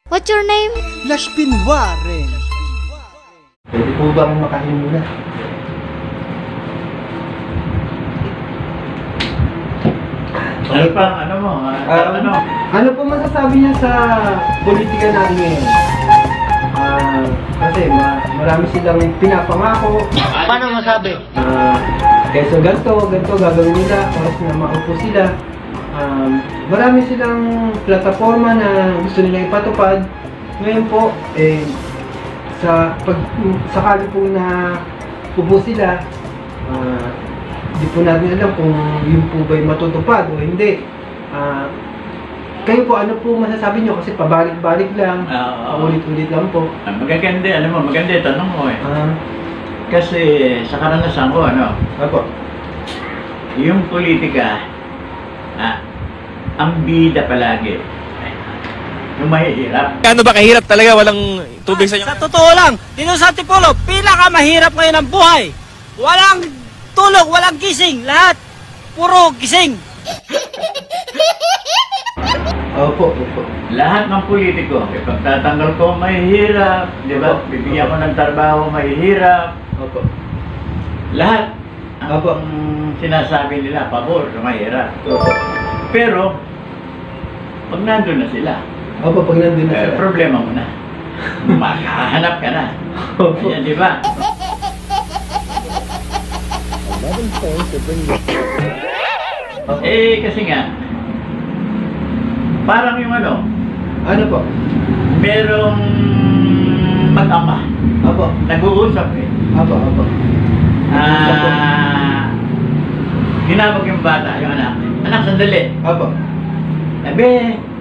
What's your name? Lashpin Warren. Pwede po bang makain muna? Ano pa? Ano mo? Ano? Ano po masasabi niya sa politika natin ngayon? Kasi marami silang pinapangako. Paano masabi? Kaysa ganito gagawin nila, oras na maupo sila. Marami silang plataforma na gusto nila ipatupad. Ngayon po, sakali po na upo sila, hindi po natin alam kung yun po ba'y matutupad o hindi. Kayo po, ano po masasabi nyo? Kasi pabalik-balik lang, ulit-ulit lang po. Magaganda, alam mo, maganda yung tanong mo eh. Kasi sa karanasan ko, Ako. yung politika, ang bida palagi, yung mahihirap. Ano ba kahirap talaga? Walang tubig sa inyo? Sa totoo lang, dito sa Antipolo, pinakamahirap ngayon ang buhay. Walang tulog, walang gising, lahat puro gising. Opo. Lahat ng politiko, pagtatanggal ko mahihirap, di ba? Bibigyan ko ng trabaho mahihirap. Opo. Lahat Opo. ang sinasabi nila, pabor sa mahirap. Opo. Pero, pag nandun na sila, Opo, pag nandun na sila. problema mo na. Makahanap ka na. Opo. Ayan, di ba? Kasi nga, parang yung Ano po? merong mag-ama, Opo. nag-uusap eh. Opo. Ginawag yung bata, yung anak. Anak, sandali. Opo.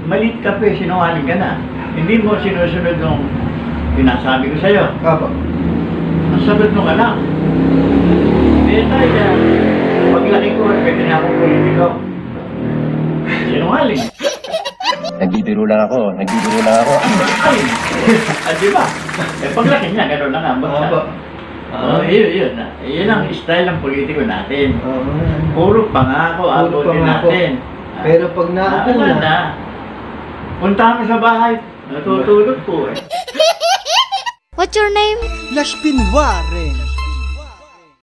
Malit ka pa eh, sinungaling ka na. Hindi mo sinusunod nung pinasabi ko sa'yo. Opo. Ang sagot nung anak, tayo dyan. Paglaki ko, pwede na akong politiko. Sinungaling. Nagbibiro lang ako. Di ba? Paglaki niya, gano'n na nga. Opo. Yun. Yun ang style ng politiko natin. Oo. Puro pangako, abutin pangako. natin. Pero pag naupo Wala na, na. Punta kami sa bahay. Natutulog po eh. What's your name? Lashpin Warren.